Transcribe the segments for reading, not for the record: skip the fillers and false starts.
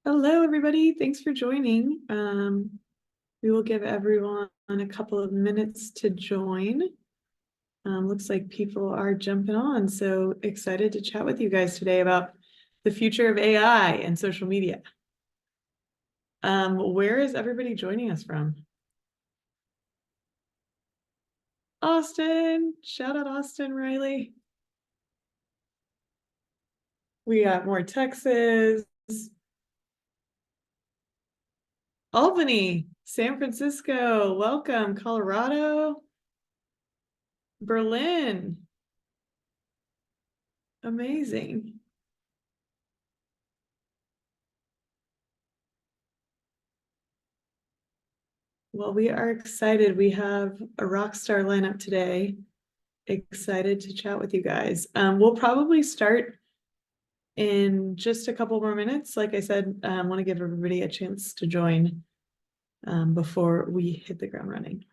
Hello, everybody. Thanks for joining. We will give everyone a couple of minutes to join. Looks like people are jumping on, so excited to chat with you guys today about the future of AI and social media. Where is everybody joining us from? Austin, shout out Austin, Riley. We got more Texas, Albany, San Francisco, welcome, Colorado, Berlin. Amazing. Well, we are excited. We have a rock star lineup today. Excited to chat with you guys. We'll probably start in just a couple more minutes. Like I said, I want to give everybody a chance to join before we hit the ground running.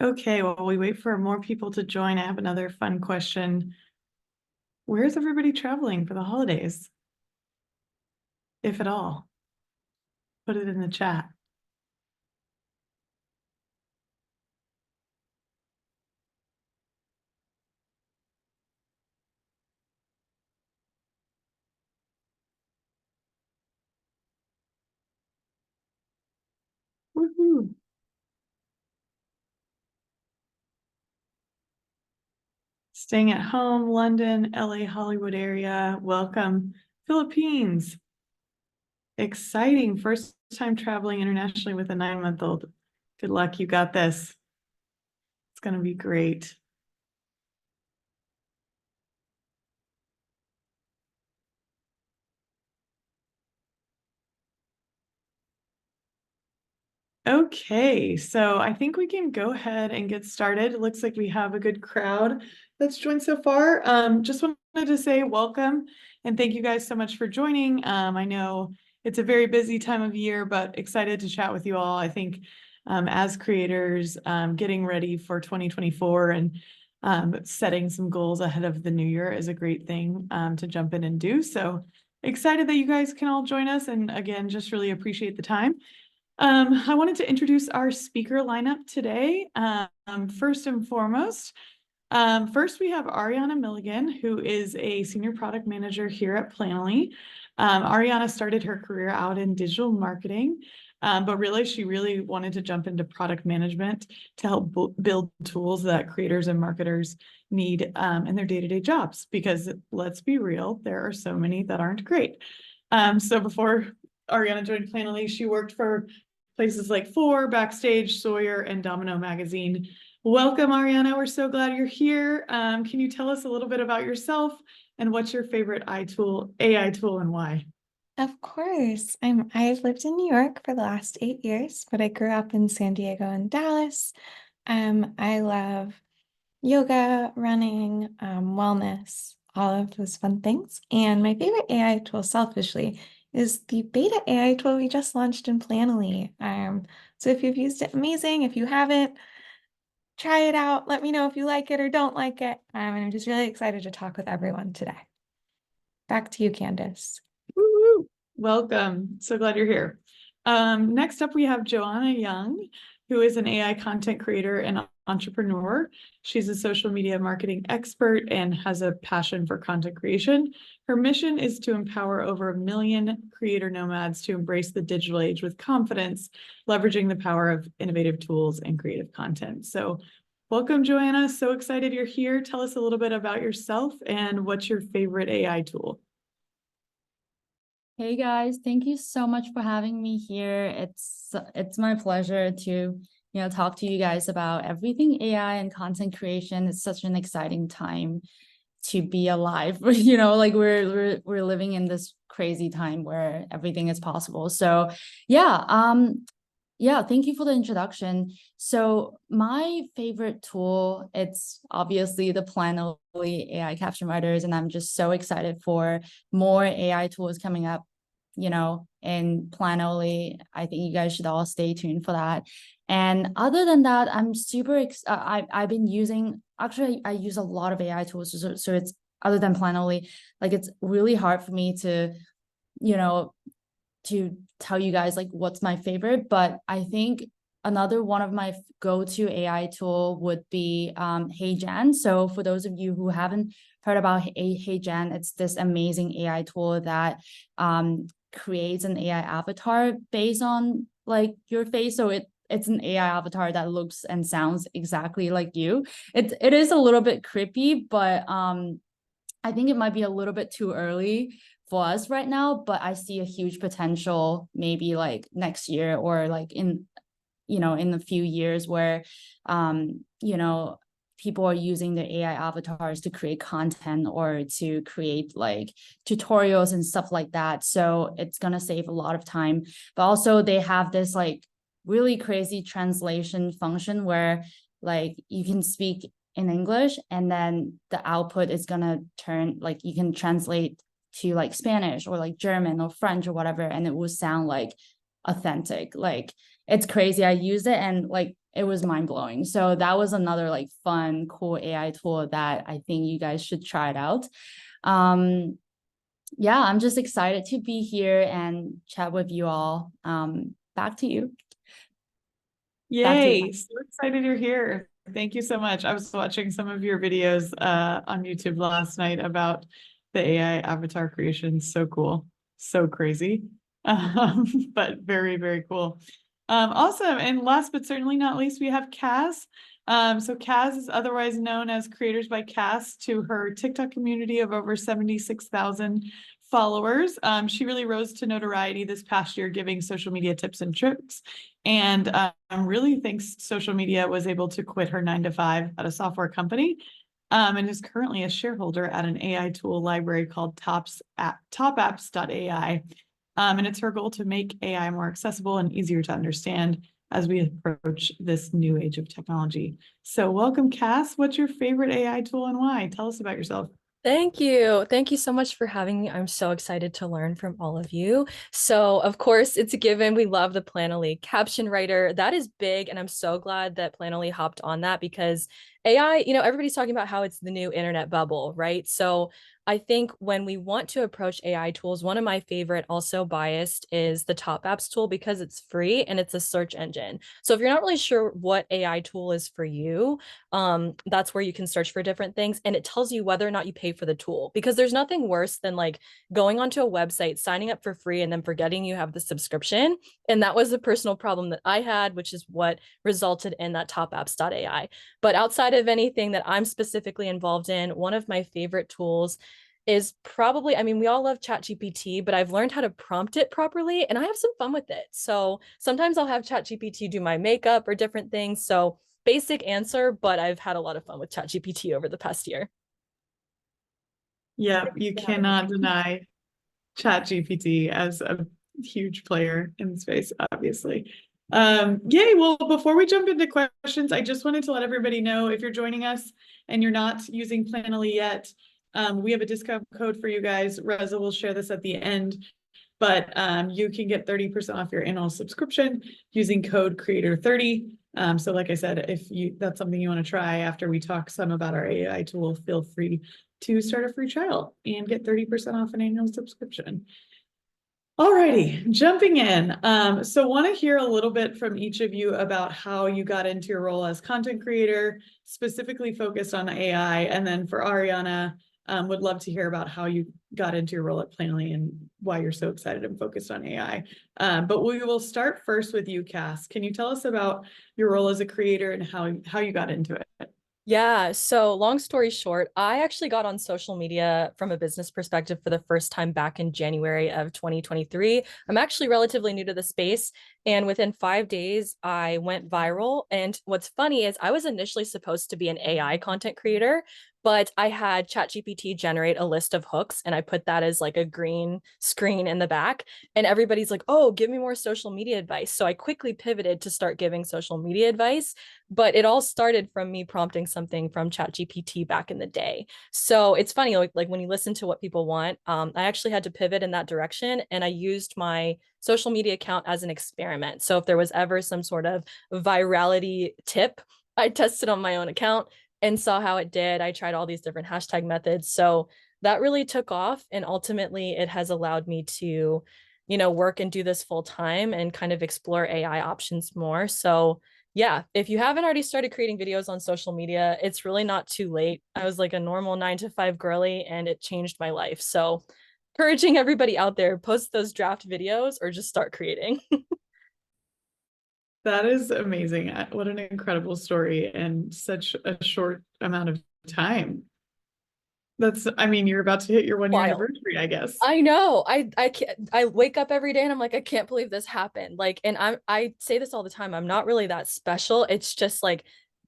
Okay, while we wait for more people to join, I have another fun question. Where's everybody traveling for the holidays? If at all, put it in the chat. Woohoo! Staying at home, London, LA, Hollywood area. Welcome. Philippines. Exciting. First time traveling internationally with a 9-month-old. Good luck. You got this. It's going to be great. Okay, so I think we can go ahead and get started. It looks like we have a good crowd that's joined so far. Just wanted to say welcome and thank you guys so much for joining. I know it's a very busy time of year, but excited to chat with you all. I think as creators, getting ready for 2024 and setting some goals ahead of the new year is a great thing to jump in and do. So excited that you guys can all join us. And again, just really appreciate the time. I wanted to introduce our speaker lineup today. First and foremost, first we have Ariana Milligan, who is a senior product manager here at Planoly. Ariana started her career out in digital marketing, but realized she really wanted to jump into product management to help build tools that creators and marketers need in their day-to-day jobs, because let's be real, there are so many that aren't great. So before Ariana joined Planoly, she worked for places like Backstage, Sawyer, and Domino Magazine. Welcome, Ariana. We're so glad you're here. Can you tell us a little bit about yourself and what's your favorite AI tool, and why? Of course. I've lived in New York for the last 8 years, but I grew up in San Diego and Dallas. I love yoga, running, wellness, all of those fun things. And my favorite AI tool, selfishly, is the beta AI tool we just launched in Planoly. So if you've used it, amazing. If you haven't, try it out. Let me know if you like it or don't like it. And I'm just really excited to talk with everyone today. Back to you, Candace. Woo-hoo. Welcome. So glad you're here. Next up, we have Joanna Young, who is an AI content creator and entrepreneur. She's a social media marketing expert and has a passion for content creation. Her mission is to empower over 1 million creator nomads to embrace the digital age with confidence, leveraging the power of innovative tools and creative content. So welcome, Joanna. So excited you're here. Tell us a little bit about yourself and what's your favorite AI tool? Hey guys, thank you so much for having me here. It's my pleasure to, talk to you guys about everything AI and content creation. It's such an exciting time to be alive. Like we're living in this crazy time where everything is possible. So, thank you for the introduction. So my favorite tool, it's obviously the Planoly AI caption writers, and I'm just so excited for more AI tools coming up, in Planoly. I think you guys should all stay tuned for that. And other than that, I'm I've been using, actually, I use a lot of AI tools. So it's other than Planoly, like it's really hard for me to, you know, to tell you guys like what's my favorite, but I think another one of my go-to AI tool would be HeyGen. So for those of you who haven't heard about HeyGen, it's this amazing AI tool that creates an AI avatar based on like your face. So it's an AI avatar that looks and sounds exactly like you. It is a little bit creepy, but I think it might be a little bit too early for us right now, but I see a huge potential maybe like next year or like in a few years where people are using their AI avatars to create content or to create like tutorials and stuff like that. So it's gonna save a lot of time. But also they have this like really crazy translation function where like you can speak in English and then the output is gonna turn, like you can translate to like Spanish or like German or French or whatever, and it will sound like authentic. Like it's crazy. I used it and like it was mind-blowing. So that was another like fun, cool AI tool that I think you guys should try it out. I'm just excited to be here and chat with you all. Back to you. Yay, so excited you're here. Thank you so much. I was watching some of your videos on YouTube last night about the AI avatar creation. So cool. So crazy. But very, very cool. Awesome. And last but certainly not least, we have Kaz. So Kaz is otherwise known as Creators by Cass to her TikTok community of over 76,000 followers. She really rose to notoriety this past year, giving social media tips and tricks. And really thinks social media was able to quit her 9 to 5 at a software company, and is currently a shareholder at an AI tool library called topapps.ai. And it's her goal to make AI more accessible and easier to understand as we approach this new age of technology. So welcome, Cass. What's your favorite AI tool and why? Tell us about yourself. Thank you. Thank you so much for having me. I'm so excited to learn from all of you. So, of course, it's a given. We love the Planoly caption writer. That is big. And I'm so glad that Planoly hopped on that because AI, everybody's talking about how it's the new internet bubble, right? So I think when we want to approach AI tools, one of my favorite, also biased, is the Top Apps tool because it's free and it's a search engine. So if you're not really sure what AI tool is for you, that's where you can search for different things. And it tells you whether or not you pay for the tool, because there's nothing worse than like going onto a website, signing up for free, and then forgetting you have the subscription. And that was the personal problem that I had, which is what resulted in that topapps.ai. But outside of anything that I'm specifically involved in, one of my favorite tools is probably, I mean, we all love ChatGPT, but I've learned how to prompt it properly and I have some fun with it. So sometimes I'll have ChatGPT do my makeup or different things. So basic answer, but I've had a lot of fun with ChatGPT over the past year. Yeah, you cannot deny ChatGPT as a huge player in the space, obviously. Yay, well, before we jump into questions, I just wanted to let everybody know if you're joining us and you're not using Planoly yet, we have a discount code for you guys. Reza will share this at the end, but you can get 30% off your annual subscription using code creator30. So like I said, if that's something you want to try after we talk some about our AI tool, feel free to start a free trial and get 30% off an annual subscription. Alrighty, jumping in. So want to hear a little bit from each of you about how you got into your role as content creator, specifically focused on AI. And then for Ariana, would love to hear about how you got into your role at Planoly and why you're so excited and focused on AI. But we will start first with you, Cass. Can you tell us about your role as a creator and how you got into it? Yeah, so long story short, I actually got on social media from a business perspective for the first time back in January of 2023. I'm actually relatively new to the space, and within 5 days, I went viral. And what's funny is I was initially supposed to be an AI content creator, but I had ChatGPT generate a list of hooks, and I put that as like a green screen in the back. And everybody's like, oh, give me more social media advice. So I quickly pivoted to start giving social media advice. But it all started from me prompting something from ChatGPT back in the day. So it's funny, like when you listen to what people want, I actually had to pivot in that direction, and I used my social media account as an experiment. So if there was ever some sort of virality tip, I tested on my own account and saw how it did. I tried all these different hashtag methods. So that really took off, and ultimately it has allowed me to, work and do this full time and kind of explore AI options more. So yeah, if you haven't already started creating videos on social media, it's really not too late. I was like a normal 9 to 5 girly, and it changed my life. So encouraging everybody out there, post those draft videos or just start creating. That is amazing. What an incredible story in such a short amount of time. I mean, you're about to hit your 1 year Wild. anniversary, I guess. I know. I can't, I wake up every day and I'm like, I can't believe this happened. Like, and I say this all the time. I'm not really that special. It's just like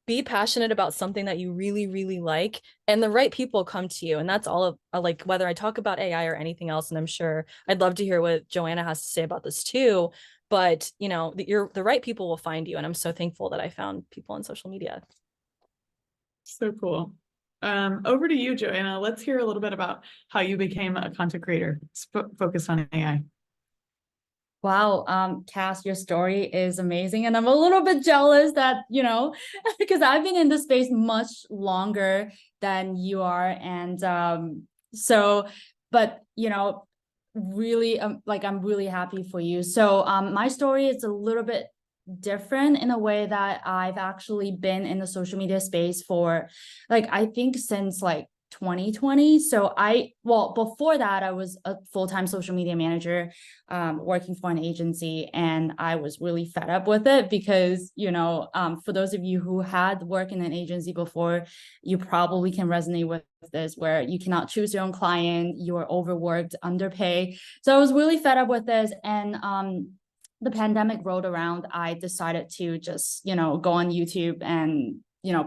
be passionate about something that you really, really like, and the right people come to you. And that's all of like whether I talk about AI or anything else. And I'm sure I'd love to hear what Joanna has to say about this too. But the right people will find you. And I'm so thankful that I found people on social media. So cool. Over to you, Joanna. Let's hear a little bit about how you became a content creator focused on AI. Wow, Cass, your story is amazing. And I'm a little bit jealous that, because I've been in this space much longer than you are. And but, really, like, I'm really happy for you. So my story is a little bit different in a way that I've actually been in the social media space for, like, I think since like 2020. So before that, I was a full-time social media manager, working for an agency, and I was really fed up with it because, for those of you who had worked in an agency before, you probably can resonate with this, where you cannot choose your own client, you are overworked, underpaid. So I was really fed up with this, and the pandemic rolled around. I decided to just, go on YouTube and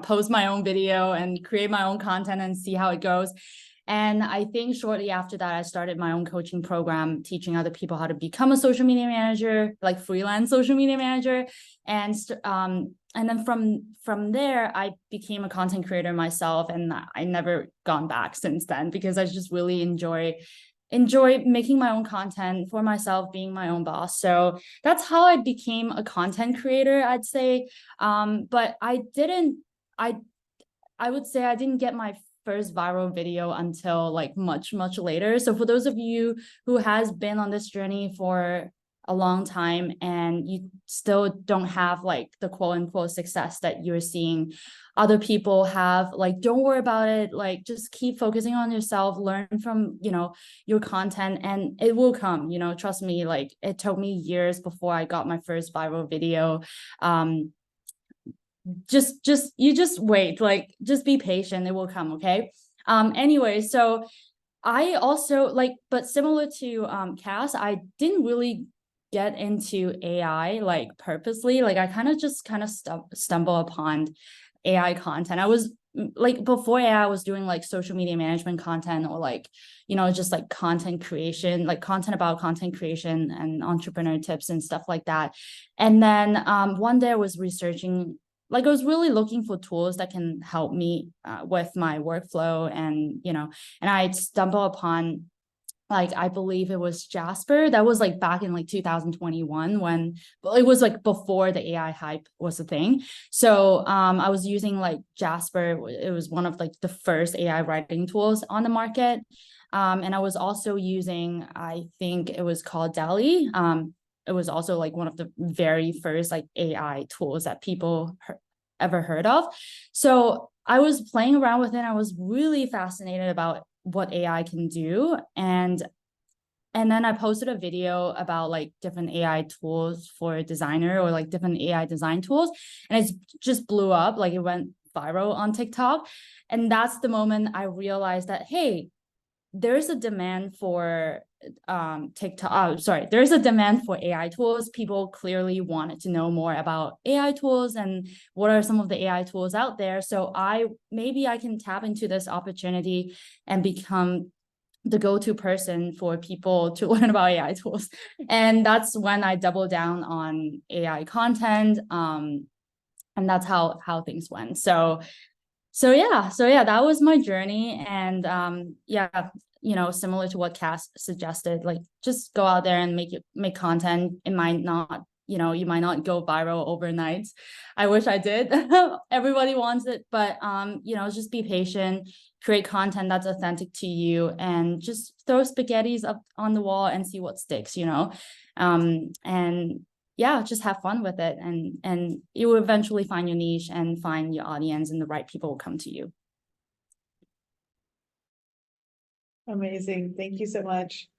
post my own video and create my own content and see how it goes. And I think shortly after that, I started my own coaching program, teaching other people how to become a social media manager, like freelance social media manager. And then from there, I became a content creator myself, and I never gone back since then, because I just really enjoy making my own content for myself, being my own boss. So that's how I became a content creator, I'd say. But I would say I didn't get my first viral video until like much, much later. So for those of you who has been on this journey for a long time and you still don't have like the quote unquote success that you're seeing other people have, like, don't worry about it. Like, just keep focusing on yourself, learn from, your content, and it will come, trust me. Like, it took me years before I got my first viral video. You just wait, like, just be patient, it will come. Okay. Anyway, so I also but similar to Cass, I didn't really get into AI like purposely. Like, I kind of stumble upon AI content. I was like, before AI, I was doing like social media management content, or like, just like content creation, like content about content creation and entrepreneur tips and stuff like that. And then one day I was researching, like, I was really looking for tools that can help me with my workflow, and I stumbled upon like I believe it was Jasper. That was like back in like 2021 when it was like before the AI hype was a thing. So I was using like Jasper. It was one of like the first AI writing tools on the market. And I was also using, I think it was called DALL-E. It was also like one of the very first like AI tools that people ever heard of. So I was playing around with it. I was really fascinated about what AI can do. And then I posted a video about like different AI tools for a designer or like different AI design tools. And it just blew up, like it went viral on TikTok. And that's the moment I realized that, hey, there's a demand for there's a demand for AI tools. People clearly wanted to know more about AI tools and what are some of the AI tools out there. So maybe I can tap into this opportunity and become the go-to person for people to learn about AI tools. And that's when I doubled down on AI content. And that's how things went. So yeah, that was my journey. And yeah, similar to what Cass suggested, like just go out there and make content. It might not, you might not go viral overnight. I wish I did. Everybody wants it, but just be patient, create content that's authentic to you, and just throw spaghettis up on the wall and see what sticks, and yeah, just have fun with it, and you will eventually find your niche and find your audience, and the right people will come to you. Amazing. Thank you so much.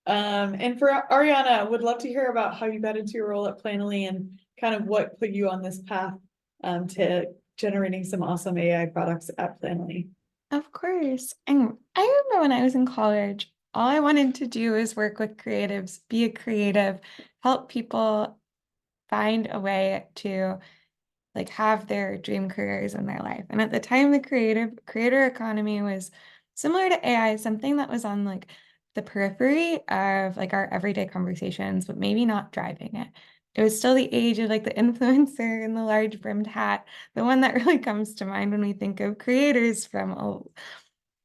And for Ariana, would love to hear about how you got into your role at Planoly and kind of what put you on this path to generating some awesome AI products at Planoly. Of course. And I remember when I was in college, all I wanted to do was work with creatives, be a creative, help people find a way to like have their dream careers in their life. And at the time, the creator economy was similar to AI, something that was on like the periphery of like our everyday conversations, but maybe not driving it. It was still the age of like the influencer and the large brimmed hat, the one that really comes to mind when we think of creators from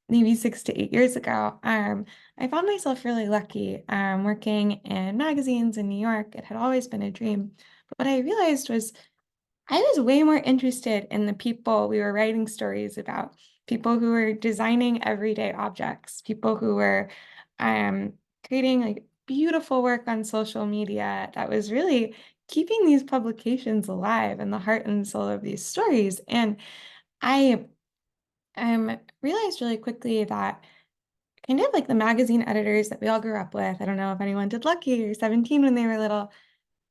maybe 6 to 8 years ago. I found myself really lucky working in magazines in New York. It had always been a dream. But what I realized was I was way more interested in the people we were writing stories about, people who were designing everyday objects, people who were creating like beautiful work on social media that was really keeping these publications alive in the heart and soul of these stories. And I realized really quickly that kind of like the magazine editors that we all grew up with, I don't know if anyone did Lucky or 17 when they were little,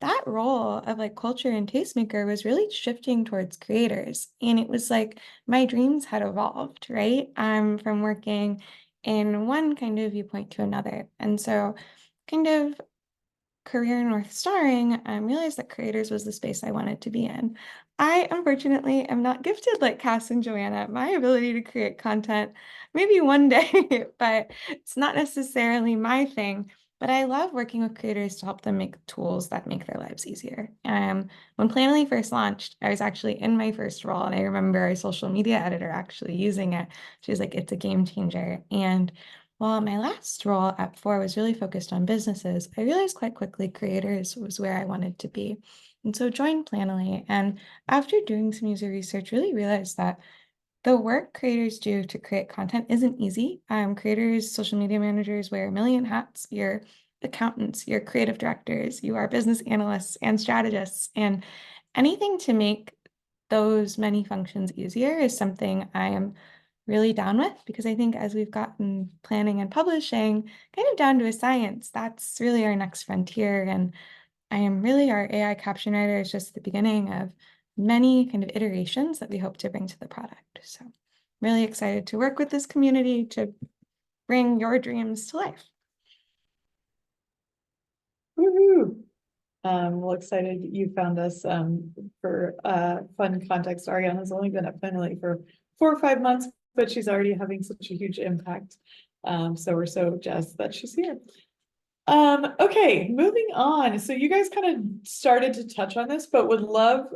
that role of like culture and tastemaker was really shifting towards creators. And it was like my dreams had evolved, right? From working in one kind of viewpoint to another. And so kind of career North Starring, I realized that creators was the space I wanted to be in. I unfortunately am not gifted like Cass and Joanna. My ability to create content, maybe one day, but it's not necessarily my thing. But I love working with creators to help them make tools that make their lives easier. When Planoly first launched, I was actually in my first role, and I remember our social media editor actually using it. She was like, "It's a game changer." And while my last role at Four was really focused on businesses, I realized quite quickly creators was where I wanted to be. And so joined Planoly. And after doing some user research, really realized that the work creators do to create content isn't easy. Creators, social media managers wear a million hats. You're accountants, you're creative directors, you are business analysts and strategists. And anything to make those many functions easier is something I am really down with, because I think as we've gotten planning and publishing kind of down to a science, that's really our next frontier. And I am really, our AI caption writer is just the beginning of many kind of iterations that we hope to bring to the product. So really excited to work with this community to bring your dreams to life. Woohoo! Well, excited you found us for fun context. Ariana's only been at Planoly for 4 or 5 months, but she's already having such a huge impact. So we're so jazzed that she's here. Okay, moving on. So you guys kind of started to touch on this, but would love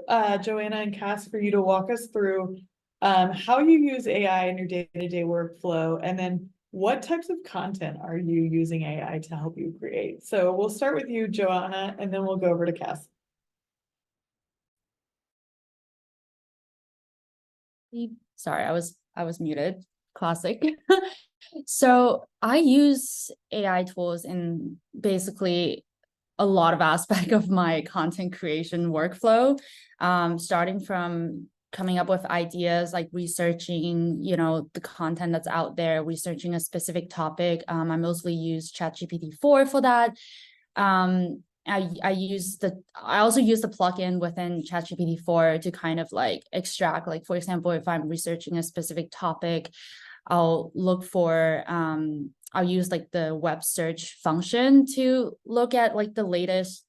Joanna and Cass for you to walk us through how you use AI in your day-to-day workflow, and then what types of content are you using AI to help you create? So we'll start with you, Joanna, and then we'll go over to Cass. Sorry, I was muted. Classic. So I use AI tools in basically a lot of aspect of my content creation workflow, starting from coming up with ideas, like researching, the content that's out there, researching a specific topic. I mostly use ChatGPT-4 for that. I also use the plugin within ChatGPT-4 to kind of like extract, like, for example, if I'm researching a specific topic, I'll look for, I'll use like the web search function to look at like the latest,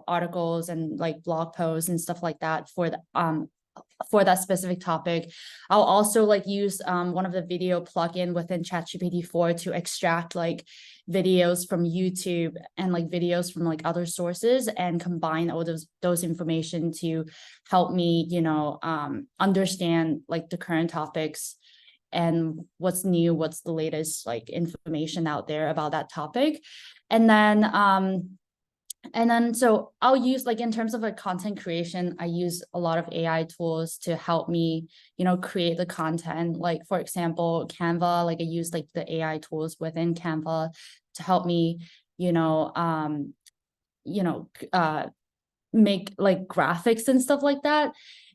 articles and like blog posts and stuff like that for that specific topic. I'll also like use one of the video plugin within ChatGPT-4 to extract like videos from YouTube and like videos from like other sources and combine all those information to help me, understand like the current topics and what's new, what's the latest like information out there about that topic. And then so I'll use, like, in terms of like content creation, I use a lot of AI tools to help me, create the content. Like, for example, Canva, like I use like the AI tools within Canva to help me, make like graphics and stuff like that.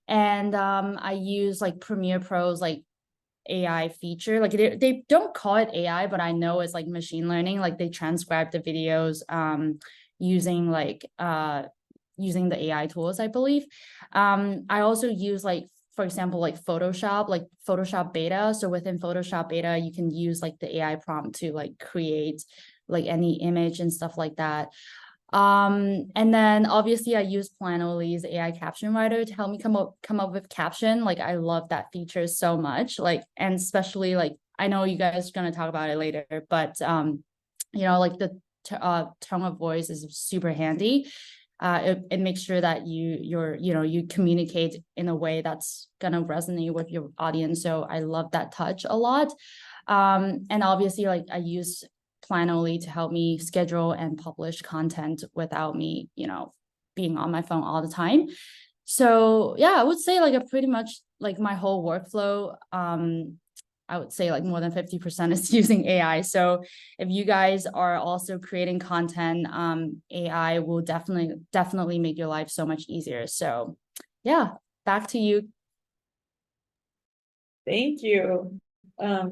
And I use like Premiere Pro's like AI feature. Like they don't call it AI, but I know it's like machine learning. Like they transcribe the videos using using the AI tools, I believe. I also use, like, for example, like Photoshop beta. So within Photoshop beta, you can use like the AI prompt to like create like any image and stuff like that. And then obviously I use Planoly's AI caption writer to help me come up with caption. Like I love that feature so much. Like, and especially like, I know you guys are going to talk about it later, but like the tone of voice is super handy. It makes sure that you communicate in a way that's gonna resonate with your audience. So I love that touch a lot. And obviously, like, I use Planoly to help me schedule and publish content without me, being on my phone all the time. So yeah, I would say like a pretty much like my whole workflow, I would say like more than 50% is using AI. So if you guys are also creating content, AI will definitely make your life so much easier. So yeah, back to you. Thank you.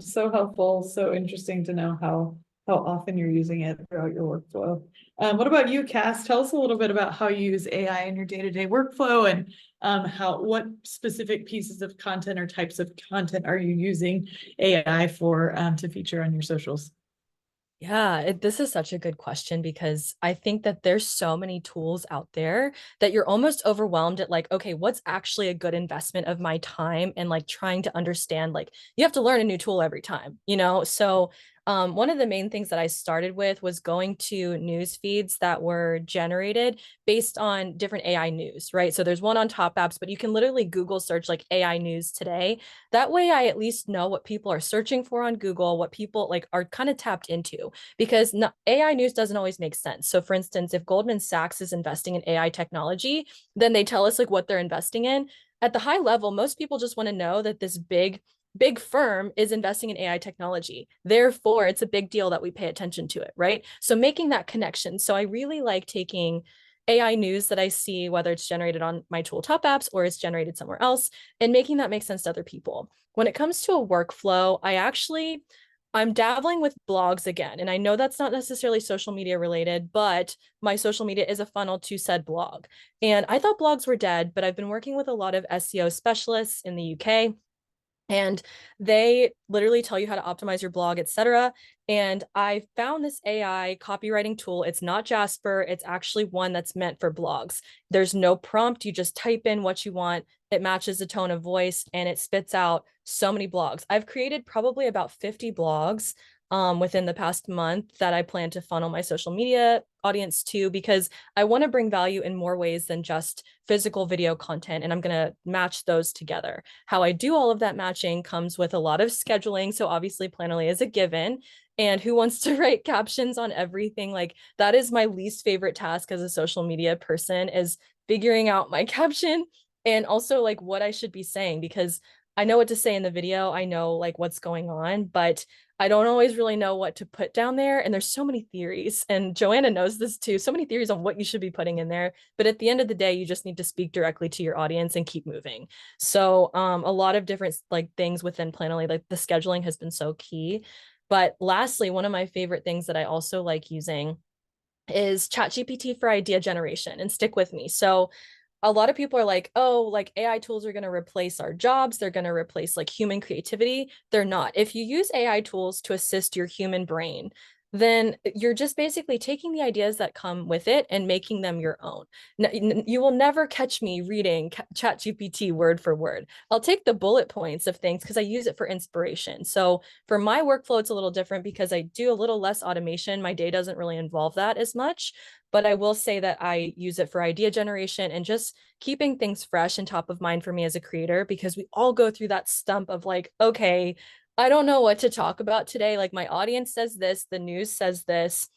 So helpful, so interesting to know how often you're using it throughout your workflow. What about you, Cass? Tell us a little bit about how you use AI in your day-to-day workflow, and what specific pieces of content or types of content are you using AI for to feature on your socials? Yeah, this is such a good question because I think that there's so many tools out there that you're almost overwhelmed at, like, okay, what's actually a good investment of my time, and like trying to understand, like, you have to learn a new tool every time, So one of the main things that I started with was going to news feeds that were generated based on different AI news, right? So there's one on Top Apps, but you can literally Google search like AI news today. That way I at least know what people are searching for on Google, what people like are kind of tapped into, because AI news doesn't always make sense. So for instance, if Goldman Sachs is investing in AI technology, then they tell us like what they're investing in. At the high level, most people just want to know that this big firm is investing in AI technology. Therefore, it's a big deal that we pay attention to it, right? So making that connection. So I really like taking AI news that I see, whether it's generated on my tool Top Apps or it's generated somewhere else, and making that make sense to other people. When it comes to a workflow, I'm dabbling with blogs again. And I know that's not necessarily social media related, but my social media is a funnel to said blog. And I thought blogs were dead, but I've been working with a lot of SEO specialists in the UK, and they literally tell you how to optimize your blog, etc. And I found this AI copywriting tool. It's not Jasper. It's actually one that's meant for blogs. There's no prompt. You just type in what you want. It matches the tone of voice and it spits out so many blogs. I've created probably about 50 blogs within the past month that I plan to funnel my social media audience too, because I want to bring value in more ways than just physical video content, and I'm going to match those together. How I do all of that matching comes with a lot of scheduling. So obviously Planoly is a given. And who wants to write captions on everything? Like, that is my least favorite task as a social media person, is figuring out my caption and also like what I should be saying, because I know what to say in the video. I know like what's going on, but I don't always really know what to put down there. And there's so many theories, and Joanna knows this too, so many theories on what you should be putting in there. But at the end of the day, you just need to speak directly to your audience and keep moving. So a lot of different like things within Planoly, like the scheduling has been so key. But lastly, one of my favorite things that I also like using is ChatGPT for idea generation, and stick with me. So a lot of people are like, oh, like AI tools are going to replace our jobs. They're going to replace like human creativity. They're not. If you use AI tools to assist your human brain, then you're just basically taking the ideas that come with it and making them your own. You will never catch me reading ChatGPT word for word. I'll take the bullet points of things because I use it for inspiration. So for my workflow, it's a little different because I do a little less automation. My day doesn't really involve that as much. But I will say that I use it for idea generation and just keeping things fresh and top of mind for me as a creator, because we all go through that stump of like, okay, I don't know what to talk about today. Like, my audience says this, the news says this.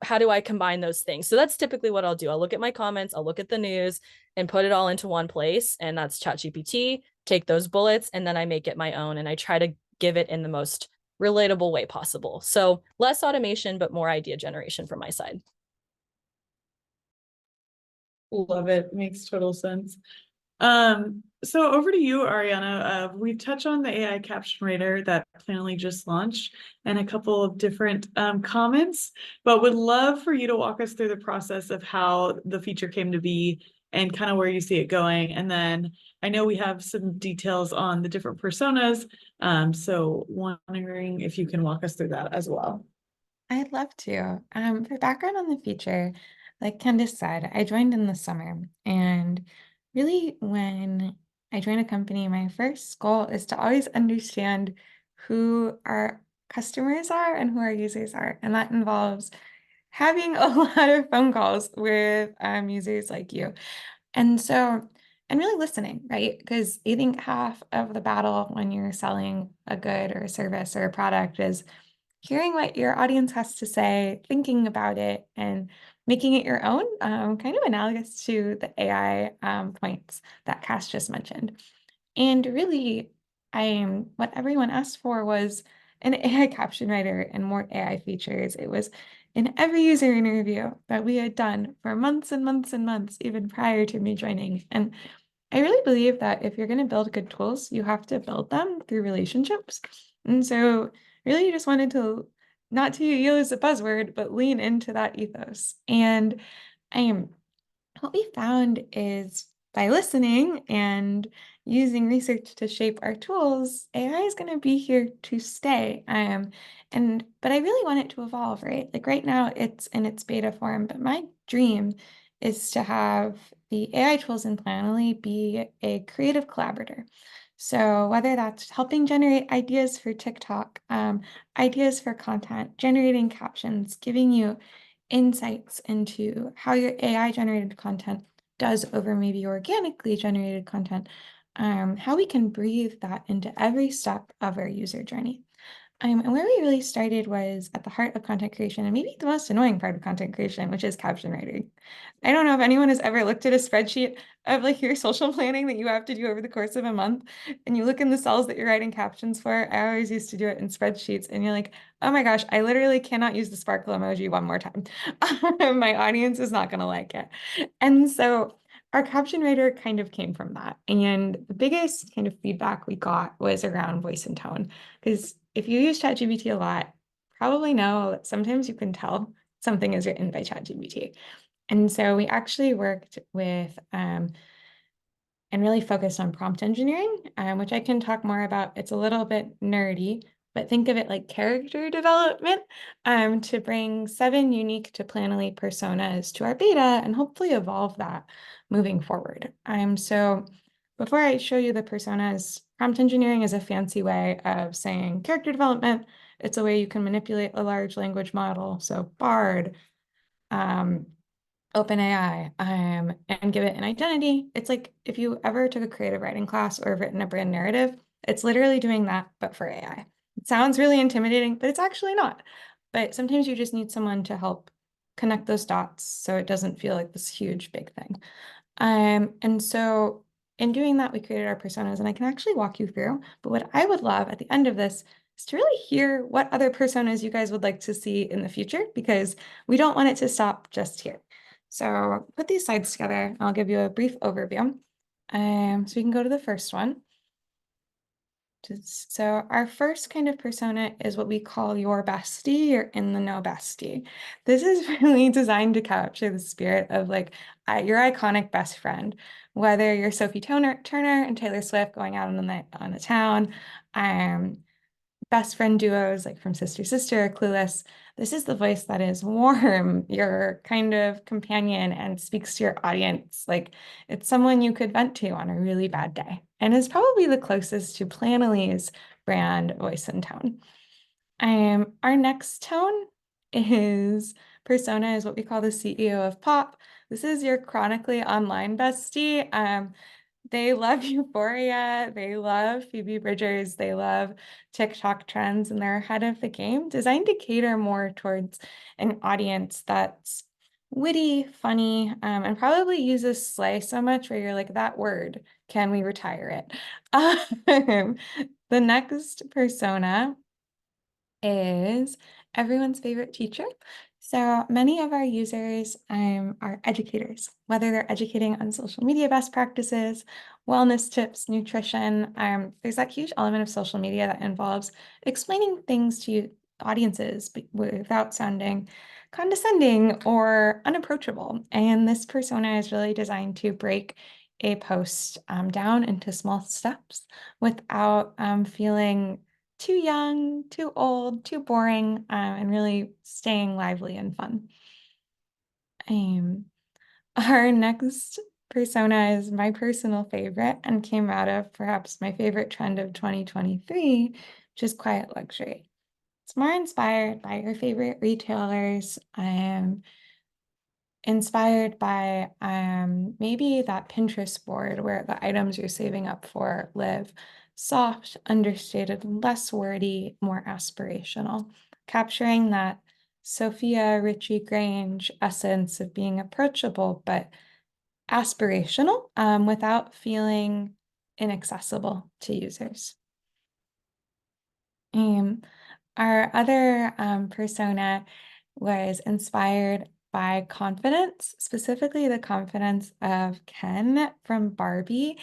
How do I combine those things? So that's typically what I'll do. I'll look at my comments, I'll look at the news and put it all into one place. And that's ChatGPT, take those bullets, and then I make it my own. And I try to give it in the most relatable way possible. So less automation, but more idea generation from my side. Love it. Makes total sense. So over to you, Ariana. We've touched on the AI caption writer that Planoly just launched and a couple of different comments, but would love for you to walk us through the process of how the feature came to be and kind of where you see it going. And then I know we have some details on the different personas, so wondering if you can walk us through that as well. I'd love to. For background on the feature, like Candice said, I joined in the summer, and really when I join a company, my first goal is to always understand who our customers are and who our users are. And that involves having a lot of phone calls with users like you. And so, and really listening, right? Because I think half of the battle when you're selling a good or a service or a product is hearing what your audience has to say, thinking about it, and making it your own, kind of analogous to the AI points that Cass just mentioned. And really, what everyone asked for was an AI caption writer and more AI features. It was in every user interview that we had done for months and months and months, even prior to me joining. And I really believe that if you're going to build good tools, you have to build them through relationships. And so really you just wanted to, not to use a buzzword, but lean into that ethos. And I am what we found is by listening and using research to shape our tools, AI is going to be here to stay. But I really want it to evolve, right? Like right now it's in its beta form, but my dream is to have the AI tools in Planoly be a creative collaborator. So whether that's helping generate ideas for TikTok, ideas for content, generating captions, giving you insights into how your AI generated content does over maybe organically generated content, how we can breathe that into every step of our user journey. And where we really started was at the heart of content creation, and maybe the most annoying part of content creation, which is caption writing. I don't know if anyone has ever looked at a spreadsheet of like your social planning that you have to do over the course of a month, and you look in the cells that you're writing captions for. I always used to do it in spreadsheets, and you're like, oh my gosh, I literally cannot use the sparkle emoji one more time. My audience is not going to like it. And so our caption writer kind of came from that. And the biggest kind of feedback we got was around voice and tone. Because if you use ChatGPT a lot, probably know that sometimes you can tell something is written by ChatGPT. And so we actually worked with and really focused on prompt engineering, which I can talk more about. It's a little bit nerdy, but think of it like character development, to bring 7 unique to Planoly personas to our beta and hopefully evolve that moving forward. So before I show you the personas, prompt engineering is a fancy way of saying character development. It's a way you can manipulate a large language model. So Bard, OpenAI, and give it an identity. It's like if you ever took a creative writing class or written a brand narrative, it's literally doing that, but for AI. It sounds really intimidating, but it's actually not. But sometimes you just need someone to help connect those dots so it doesn't feel like this huge, big thing. And so in doing that, we created our personas, and I can actually walk you through. But what I would love at the end of this is to really hear what other personas you guys would like to see in the future, because we don't want it to stop just here. So put these slides together. I'll give you a brief overview. So we can go to the first one. So our first kind of persona is what we call your bestie, your in the know bestie. This is really designed to capture the spirit of like your iconic best friend, whether you're Sophie Turner and Taylor Swift going out on the town, best friend duos like from Sister Sister or Clueless. This is the voice that is warm, your kind of companion, and speaks to your audience. Like it's someone you could vent to on a really bad day, and is probably the closest to Planoly's brand voice and tone. Our next tone is persona is what we call the CEO of pop. This is your chronically online bestie. They love Euphoria, they love Phoebe Bridgers, they love TikTok trends, and they're ahead of the game, designed to cater more towards an audience that's witty, funny, and probably uses slay so much where you're like, that word, can we retire it? The next persona is everyone's favorite teacher. So many of our users are educators, whether they're educating on social media best practices, wellness tips, nutrition. There's that huge element of social media that involves explaining things to audiences without sounding condescending or unapproachable. And this persona is really designed to break a post down into small steps without feeling too young, too old, too boring, and really staying lively and fun. Our next persona is my personal favorite and came out of perhaps my favorite trend of 2023, which is quiet luxury. It's more inspired by your favorite retailers, inspired by maybe that Pinterest board where the items you're saving up for live. Soft, understated, less wordy, more aspirational, capturing that Sophia Richie Grange essence of being approachable but aspirational without feeling inaccessible to users. Our other persona was inspired by confidence, specifically the confidence of Ken from Barbie.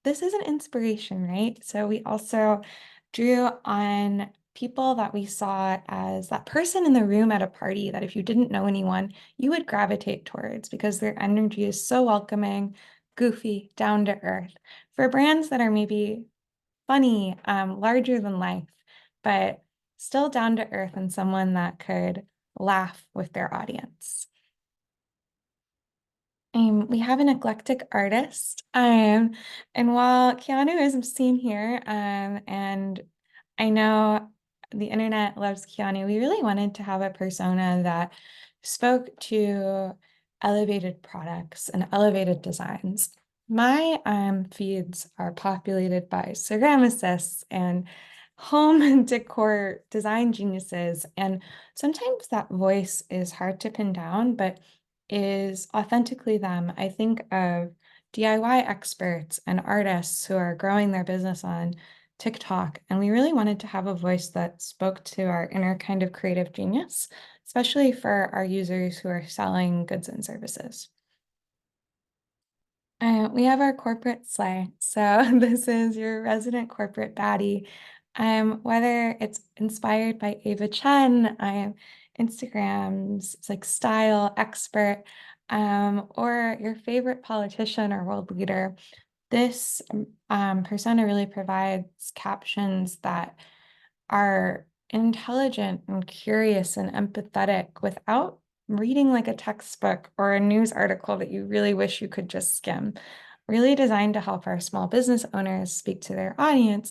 This is an inspiration, right? So we also drew on people that we saw as that person in the room at a party that if you didn't know anyone, you would gravitate towards because their energy is so welcoming, goofy, down to earth. For brands that are maybe funny, larger than life, but still down to earth and someone that could laugh with their audience. We have an eclectic artist, and while Keanu isn't seen here, and I know the internet loves Keanu, we really wanted to have a persona that spoke to elevated products and elevated designs. My feeds are populated by ceramicists and home decor design geniuses, and sometimes that voice is hard to pin down, but is authentically them. I think of DIY experts and artists who are growing their business on TikTok, and we really wanted to have a voice that spoke to our inner kind of creative genius, especially for our users who are selling goods and services. We have our corporate sleigh. So this is your resident corporate baddie. Whether it's inspired by Ava Chen, Instagram's like style expert, or your favorite politician or world leader, this persona really provides captions that are intelligent and curious and empathetic without reading like a textbook or a news article that you really wish you could just skim. Really designed to help our small business owners speak to their audience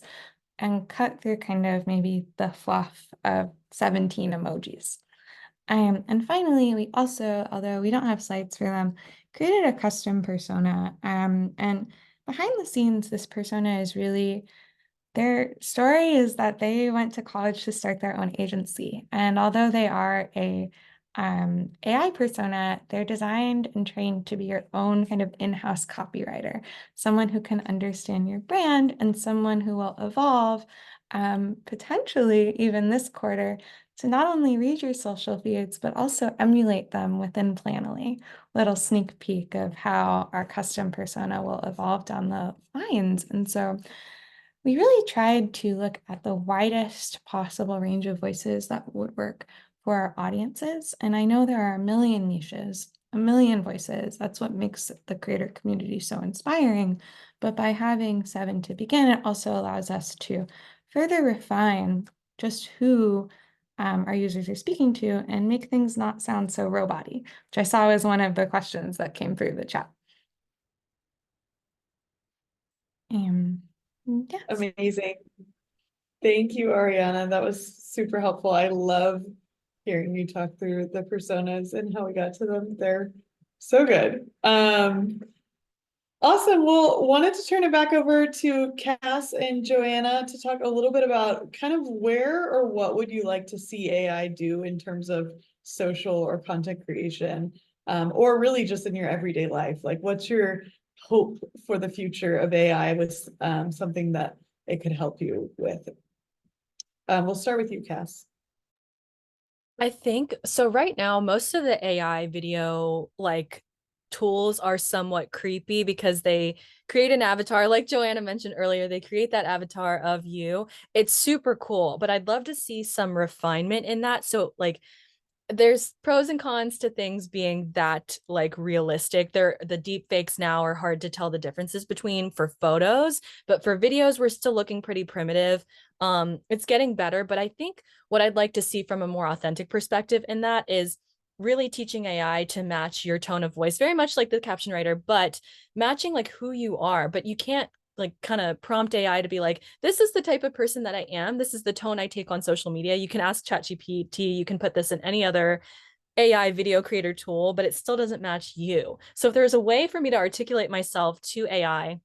and cut through kind of maybe the fluff of 17 emojis. And finally, we also, although we don't have slides for them, created a custom persona. And behind the scenes, this persona is really, their story is that they went to college to start their own agency. And although they are a AI persona, they're designed and trained to be your own kind of in-house copywriter, someone who can understand your brand and someone who will evolve, potentially even this quarter, to not only read your social feeds, but also emulate them within Planoly. Little sneak peek of how our custom persona will evolve down the lines. And so we really tried to look at the widest possible range of voices that would work for our audiences. And I know there are a million niches, a million voices. That's what makes the creator community so inspiring. But by having 7 to begin, it also allows us to further refine just who our users are speaking to and make things not sound so robot-y, which I saw was one of the questions that came through the chat. Yes. Amazing. Thank you, Ariana. That was super helpful. I love hearing you talk through the personas and how we got to them. They're so good. Awesome. Well, wanted to turn it back over to Cass and Joanna to talk a little bit about kind of where or what would you like to see AI do in terms of social or content creation, or really just in your everyday life. Like, what's your hope for the future of AI with something that it could help you with? We'll start with you, Cass. I think so. Right now, most of the AI video like tools are somewhat creepy because they create an avatar, like Joanna mentioned earlier. They create that avatar of you. It's super cool, but I'd love to see some refinement in that. So, like, there's pros and cons to things being that like realistic. The deep fakes now are hard to tell the differences between for photos, but for videos we're still looking pretty primitive. It's getting better, but I think what I'd like to see from a more authentic perspective in that is really teaching AI to match your tone of voice, very much like the caption writer, but matching like who you are. But you can't like kind of prompt AI to be like, this is the type of person that I am. This is the tone I take on social media. You can ask ChatGPT, you can put this in any other AI video creator tool, but it still doesn't match you. So if there's a way for me to articulate myself to AI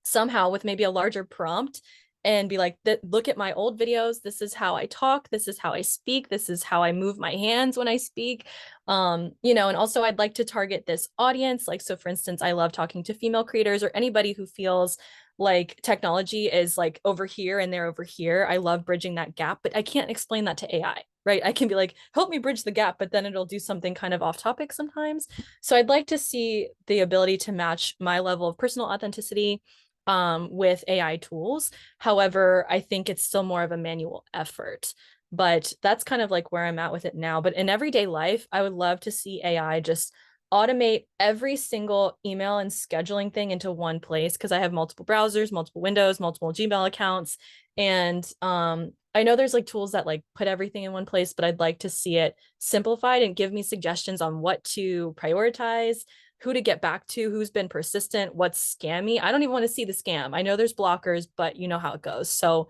somehow with maybe a larger prompt and be like, look at my old videos. This is how I talk. This is how I speak. This is how I move my hands when I speak. And also I'd like to target this audience. Like, so for instance, I love talking to female creators or anybody who feels like technology is like over here and they're over here. I love bridging that gap, but I can't explain that to AI, right? I can be like, help me bridge the gap, but then it'll do something kind of off topic sometimes. So I'd like to see the ability to match my level of personal authenticity with AI tools. However, I think it's still more of a manual effort, but that's kind of like where I'm at with it now. But in everyday life, I would love to see AI just automate every single email and scheduling thing into one place because I have multiple browsers, multiple windows, multiple Gmail accounts. And I know there's like tools that like put everything in one place, but I'd like to see it simplified and give me suggestions on what to prioritize, who to get back to, who's been persistent, what's scammy. I don't even want to see the scam. I know there's blockers, but you know how it goes. So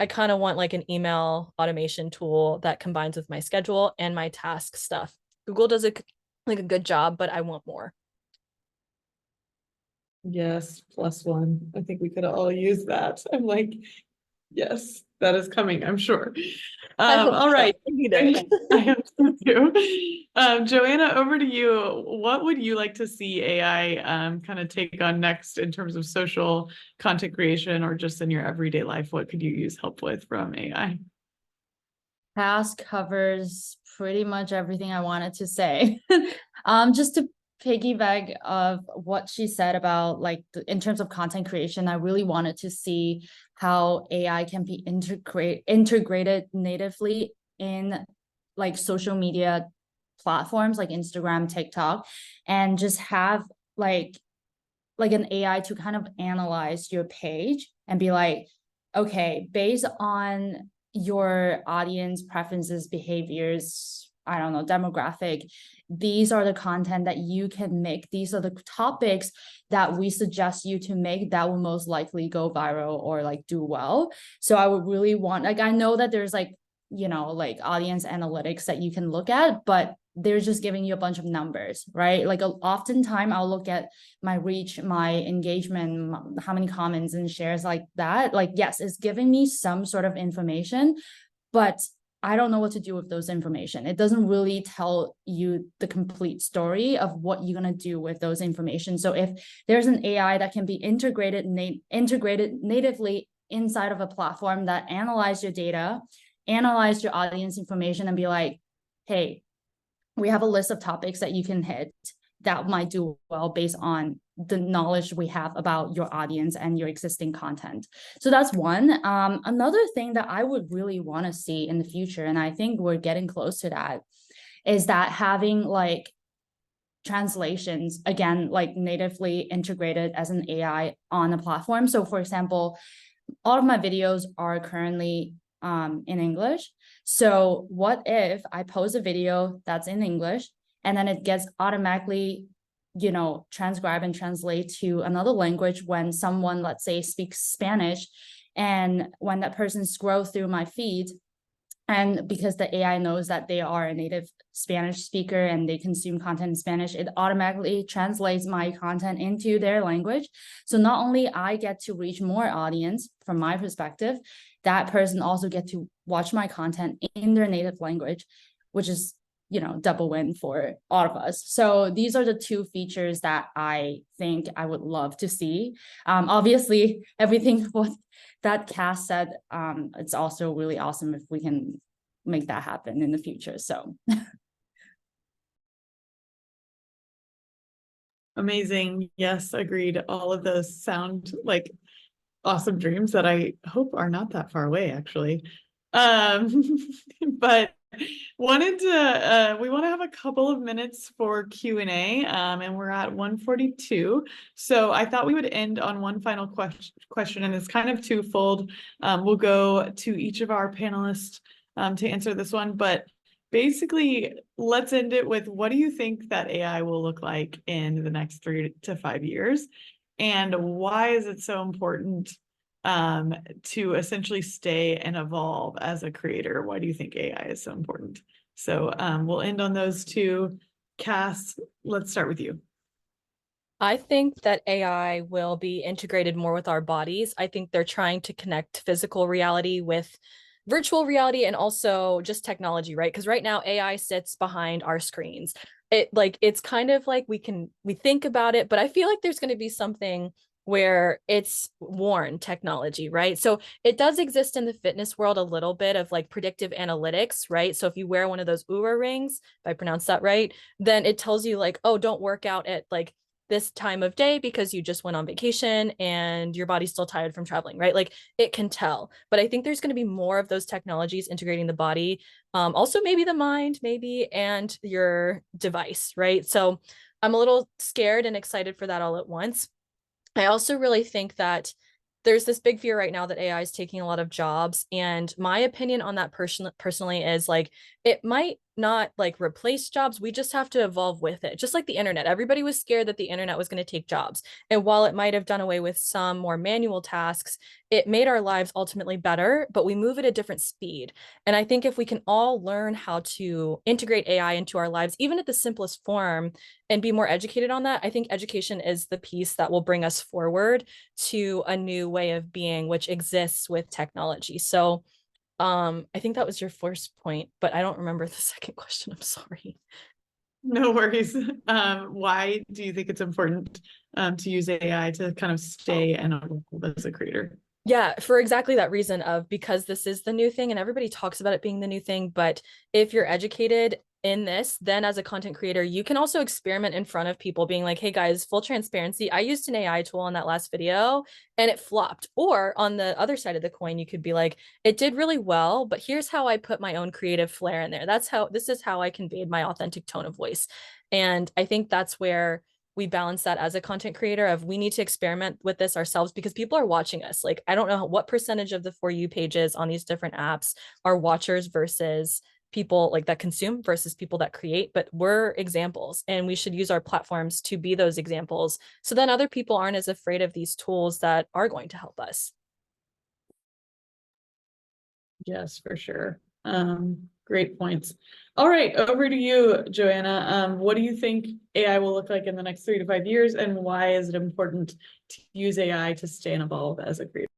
I kind of want like an email automation tool that combines with my schedule and my task stuff. Google does a good job, but I want more. Yes, +1. I think we could all use that. I'm like, yes, that is coming, I'm sure. All right. I am too. Joanna, over to you. What would you like to see AI kind of take on next in terms of social content creation or just in your everyday life? What could you use help with from AI? Task covers pretty much everything I wanted to say. Just to piggyback of what she said about like in terms of content creation, I really wanted to see how AI can be integrated natively in like social media platforms like Instagram, TikTok, and just have like an AI to kind of analyze your page and be like, okay, based on your audience preferences, behaviors, I don't know, demographic, these are the content that you can make. These are the topics that we suggest you to make that will most likely go viral or like do well. So I would really want, like, I know that there's like you know, like audience analytics that you can look at, but they're just giving you a bunch of numbers, right? Like oftentimes I'll look at my reach, my engagement, how many comments and shares like that. Like, yes, it's giving me some sort of information, but I don't know what to do with those information. It doesn't really tell you the complete story of what you're going to do with those information. So if there's an AI that can be integrated natively inside of a platform that analyze your data, analyze your audience information and be like, hey, we have a list of topics that you can hit that might do well based on the knowledge we have about your audience and your existing content. So that's one. Another thing that I would really want to see in the future, and I think we're getting close to that, is that having like translations, again, like natively integrated as an AI on a platform. So for example, all of my videos are currently in English. So what if I post a video that's in English and then it gets automatically, you know, transcribe and translate to another language when someone, let's say, speaks Spanish, and when that person scrolls through my feed, and because the AI knows that they are a native Spanish speaker and they consume content in Spanish, it automatically translates my content into their language. So not only I get to reach more audience from my perspective, that person also get to watch my content in their native language, which is, you know, double win for all of us. So these are the two features that I think I would love to see. Obviously, everything what that Cass said, it's also really awesome if we can make that happen in the future. So Amazing. Yes, agreed. All of those sound like awesome dreams that I hope are not that far away, actually. But wanted to we want to have a couple of minutes for Q&A, and we're at 1:42. So I thought we would end on one final question, and it's kind of twofold. We'll go to each of our panelists to answer this one, but basically let's end it with, what do you think that AI will look like in the next 3 to 5 years? And why is it so important to essentially stay and evolve as a creator? Why do you think AI is so important? So we'll end on those two. Cass, let's start with you. I think that AI will be integrated more with our bodies. I think they're trying to connect physical reality with virtual reality and also just technology, right? Because right now AI sits behind our screens. It's kind of like we think about it, but I feel like there's going to be something where it's worn technology, right? So it does exist in the fitness world a little bit of like predictive analytics, right? So if you wear one of those Oura rings, if I pronounce that right, then it tells you like, oh, don't work out at like this time of day because you just went on vacation and your body's still tired from traveling, right? Like it can tell. But I think there's going to be more of those technologies integrating the body, also maybe the mind, maybe, and your device, right? So I'm a little scared and excited for that all at once. I also really think that there's this big fear right now that AI is taking a lot of jobs. And my opinion on that personally is like, it might not like replace jobs. We just have to evolve with it. Just like the internet, everybody was scared that the internet was going to take jobs. And while it might have done away with some more manual tasks, it made our lives ultimately better, but we move at a different speed. And I think if we can all learn how to integrate AI into our lives, even at the simplest form, and be more educated on that, I think education is the piece that will bring us forward to a new way of being, which exists with technology. So I think that was your first point, but I don't remember the second question. I'm sorry. No worries. Why do you think it's important to use AI to kind of stay and evolve as a creator? Yeah, for exactly that reason of because this is the new thing and everybody talks about it being the new thing. But if you're educated in this, then as a content creator, you can also experiment in front of people being like, hey guys, full transparency, I used an AI tool on that last video and it flopped. Or on the other side of the coin, you could be like, it did really well, but here's how I put my own creative flair in there. This is how I conveyed my authentic tone of voice. And I think that's where we balance that as a content creator of we need to experiment with this ourselves because people are watching us. Like, I don't know what percentage of the For You pages on these different apps are watchers versus people like that consume versus people that create, but we're examples and we should use our platforms to be those examples. So then other people aren't as afraid of these tools that are going to help us. Yes, for sure. Great points. All right, over to you, Joanna. What do you think AI will look like in the next 3 to 5 years, and why is it important to use AI to stay and evolve as a creator?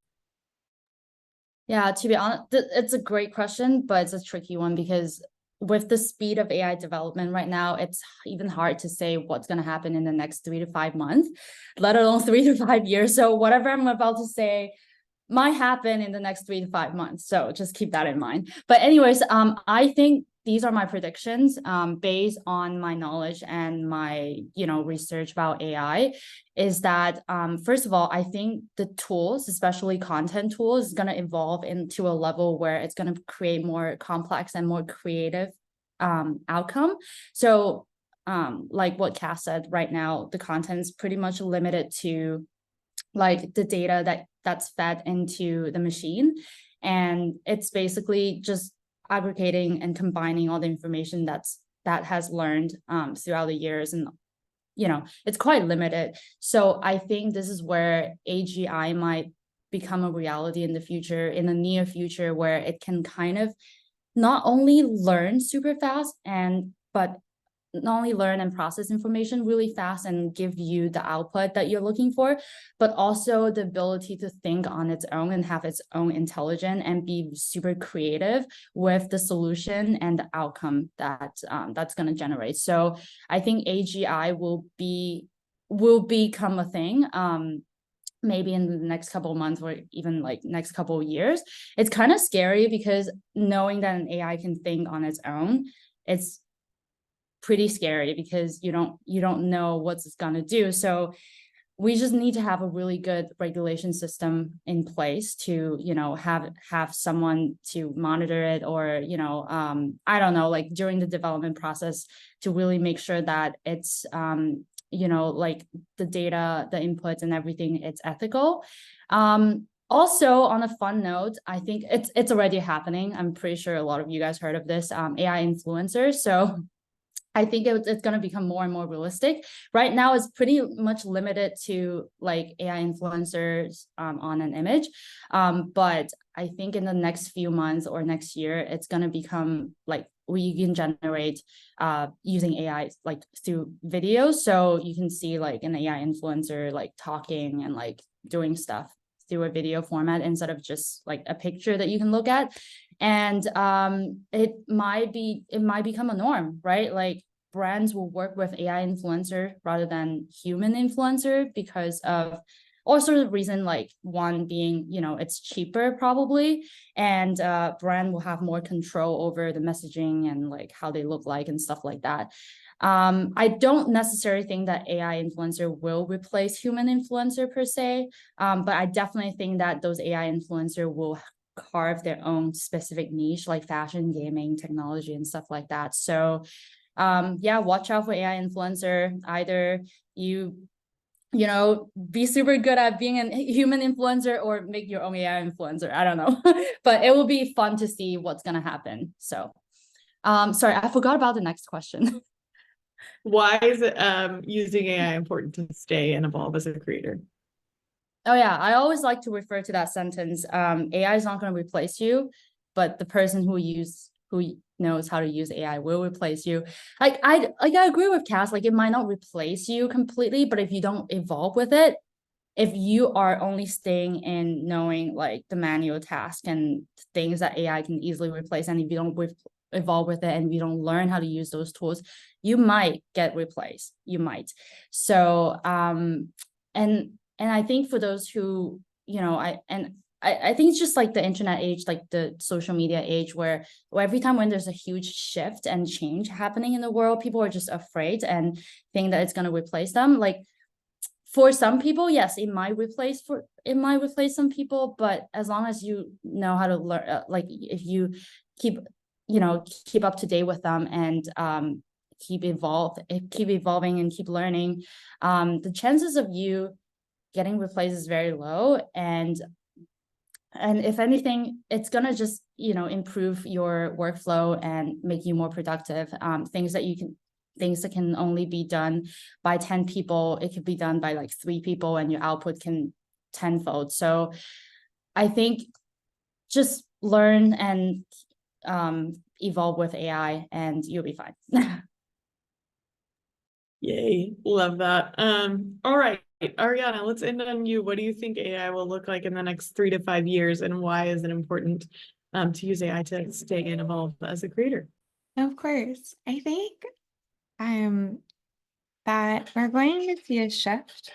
Yeah, to be honest, it's a great question, but it's a tricky one because with the speed of AI development right now, it's even hard to say what's going to happen in the next 3 to 5 months, let alone 3 to 5 years. So whatever I'm about to say might happen in the next 3 to 5 months. So just keep that in mind. But anyways, I think these are my predictions based on my knowledge and my, research about AI, is that first of all, I think the tools, especially content tools, is going to evolve into a level where it's going to create more complex and more creative outcome. So like what Cass said, right now, the content is pretty much limited to like the data that's fed into the machine. And it's basically just aggregating and combining all the information that has learned throughout the years. And, it's quite limited. So I think this is where AGI might become a reality in the near future, where it can kind of not only learn super fast but not only learn and process information really fast and give you the output that you're looking for, but also the ability to think on its own and have its own intelligence and be super creative with the solution and the outcome that's going to generate. So I think AGI will become a thing. Maybe in the next couple of months or even like next couple of years. It's kind of scary because knowing that an AI can think on its own, it's pretty scary because you don't know what it's going to do. So we just need to have a really good regulation system in place to have someone to monitor it, or I don't know, like during the development process, to really make sure that it's like the data, the inputs and everything, it's ethical. Also, on a fun note, I think it's already happening. I'm pretty sure a lot of you guys heard of this, AI influencers. So I think it's going to become more and more realistic. Right now, it's pretty much limited to like AI influencers on an image. But I think in the next few months or next year, it's going to become like we can generate using AI like through videos. So you can see like an AI influencer like talking and like doing stuff through a video format instead of just like a picture that you can look at. And it might become a norm, right? Like brands will work with AI influencer rather than human influencer because of all sorts of reasons, like one being, it's cheaper probably, and brand will have more control over the messaging and like how they look like and stuff like that. I don't necessarily think that AI influencer will replace human influencer per se, but I definitely think that those AI influencer will carve their own specific niche, like fashion, gaming, technology, and stuff like that. So yeah, watch out for AI influencer. Either you be super good at being a human influencer or make your own AI influencer. I don't know, but it will be fun to see what's going to happen. So sorry, I forgot about the next question. Why is it using AI important to stay and evolve as a creator? Oh yeah, I always like to refer to that sentence. AI is not going to replace you, but the person who knows how to use AI will replace you. Like I agree with Cass, like it might not replace you completely, but if you don't evolve with it, if you are only staying in knowing like the manual task and things that AI can easily replace, and if you don't evolve with it and you don't learn how to use those tools, you might get replaced. You might. So and I think for those who, I think it's just like the internet age, like the social media age, where every time when there's a huge shift and change happening in the world, people are just afraid and think that it's going to replace them. Like for some people, yes, it might replace some people, but as long as you know how to learn, like if you keep up to date with them and keep evolving and keep learning, the chances of you getting replaced is very low. And if anything, it's gonna just improve your workflow and make you more productive. Things that can only be done by 10 people, it could be done by like 3 people, and your output can tenfold. So I think just learn and evolve with AI, and you'll be fine. Yay, love that. All right, Ariana, let's end on you. What do you think AI will look like in the next 3 to 5 years, and why is it important to use AI to stay and evolve as a creator? Of course, I think that we're going to see a shift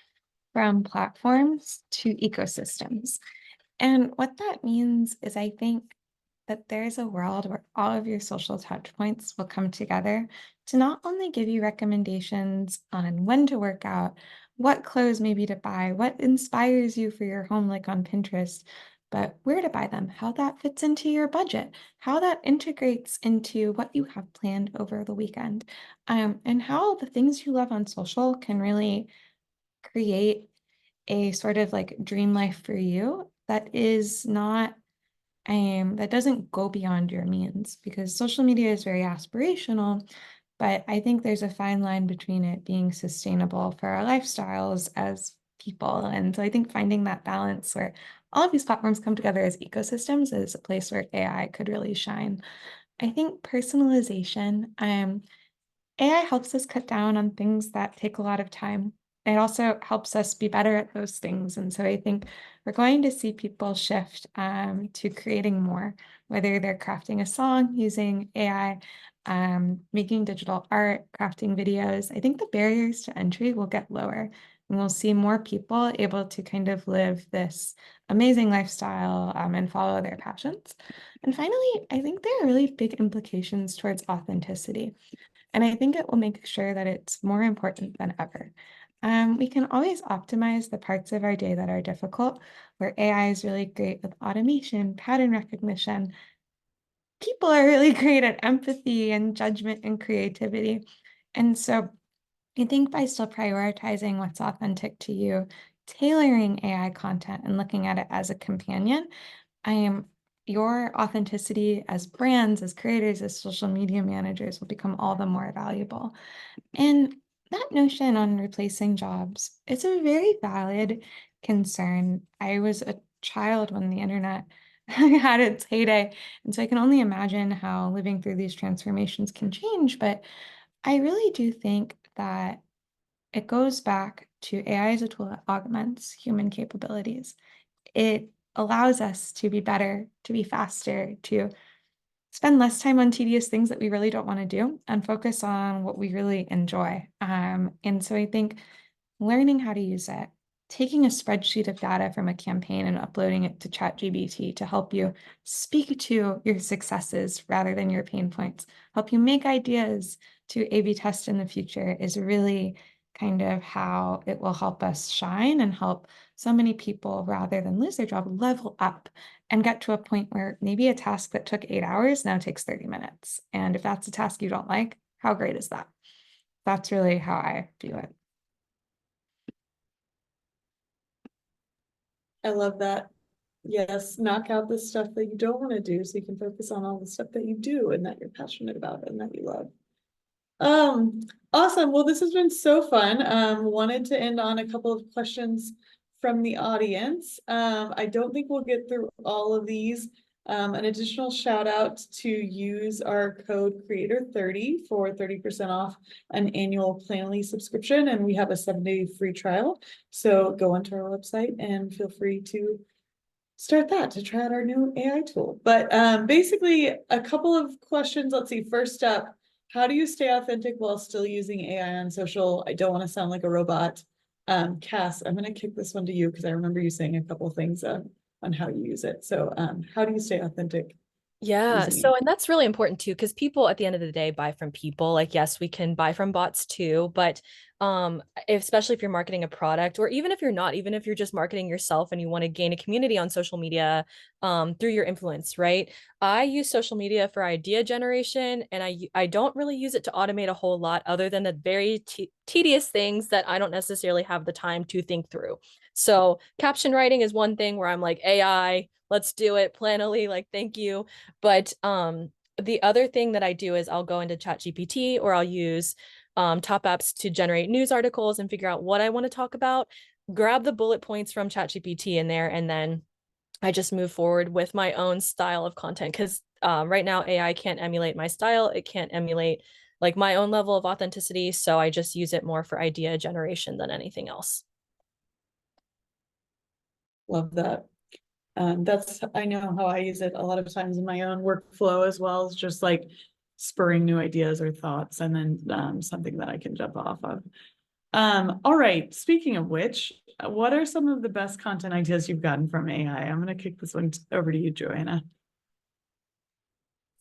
from platforms to ecosystems. And what that means is I think that there's a world where all of your social touch points will come together to not only give you recommendations on when to work out, what clothes maybe to buy, what inspires you for your home, like on Pinterest, but where to buy them, how that fits into your budget, how that integrates into what you have planned over the weekend, and how the things you love on social can really create a sort of like dream life for you that is not that doesn't go beyond your means, because social media is very aspirational, but I think there's a fine line between it being sustainable for our lifestyles as people. And so I think finding that balance where all of these platforms come together as ecosystems is a place where AI could really shine. I think personalization, AI helps us cut down on things that take a lot of time. It also helps us be better at those things. And so I think we're going to see people shift to creating more, whether they're crafting a song using AI, making digital art, crafting videos. I think the barriers to entry will get lower, and we'll see more people able to kind of live this amazing lifestyle and follow their passions. And finally, I think there are really big implications towards authenticity. And I think it will make sure that it's more important than ever. We can always optimize the parts of our day that are difficult, where AI is really great with automation, pattern recognition. People are really great at empathy and judgment and creativity. And so I think by still prioritizing what's authentic to you, tailoring AI content and looking at it as a companion, your authenticity as brands, as creators, as social media managers will become all the more valuable. And that notion on replacing jobs, it's a very valid concern. I was a child when the internet had its heyday, and so I can only imagine how living through these transformations can change. But I really do think that it goes back to AI as a tool that augments human capabilities. It allows us to be better, to be faster, to spend less time on tedious things that we really don't want to do and focus on what we really enjoy. And so I think learning how to use it, taking a spreadsheet of data from a campaign and uploading it to ChatGPT to help you speak to your successes rather than your pain points, help you make ideas to A/B test in the future is really kind of how it will help us shine and help so many people, rather than lose their job, level up and get to a point where maybe a task that took 8 hours now takes 30 minutes. And if that's a task you don't like, how great is that? That's really how I view it. I love that. Yes, knock out the stuff that you don't want to do so you can focus on all the stuff that you do and that you're passionate about and that you love. Awesome. Well, this has been so fun. Wanted to end on a couple of questions from the audience. I don't think we'll get through all of these. An additional shout out to use our code creator30 for 30% off an annual Planoly subscription, and we have a 7-day free trial. So go onto our website and feel free to start that to try out our new AI tool. But basically a couple of questions. Let's see, first up, how do you stay authentic while still using AI on social? I don't want to sound like a robot. Cass, I'm going to kick this one to you because I remember you saying a couple of things on how you use it. So how do you stay authentic? Yeah. using So, it? and that's really important too, because people at the end of the day buy from people. Like, yes, we can buy from bots too, but especially if you're marketing a product, or even if you're not, even if you're just marketing yourself and you want to gain a community on social media through your influence, right? I use social media for idea generation, and I don't really use it to automate a whole lot other than the very tedious things that I don't necessarily have the time to think through. So caption writing is one thing where I'm like, AI, let's do it. Planoly, like, thank you. But the other thing that I do is I'll go into ChatGPT, or I'll use top apps to generate news articles and figure out what I want to talk about, grab the bullet points from ChatGPT in there, and then I just move forward with my own style of content, because right now AI can't emulate my style. It can't emulate like my own level of authenticity. So I just use it more for idea generation than anything else. Love that. That's, I know how I use it a lot of times in my own workflow as well, as just like spurring new ideas or thoughts, and then something that I can jump off of. All right, speaking of which, what are some of the best content ideas you've gotten from AI? I'm going to kick this one over to you, Joanna.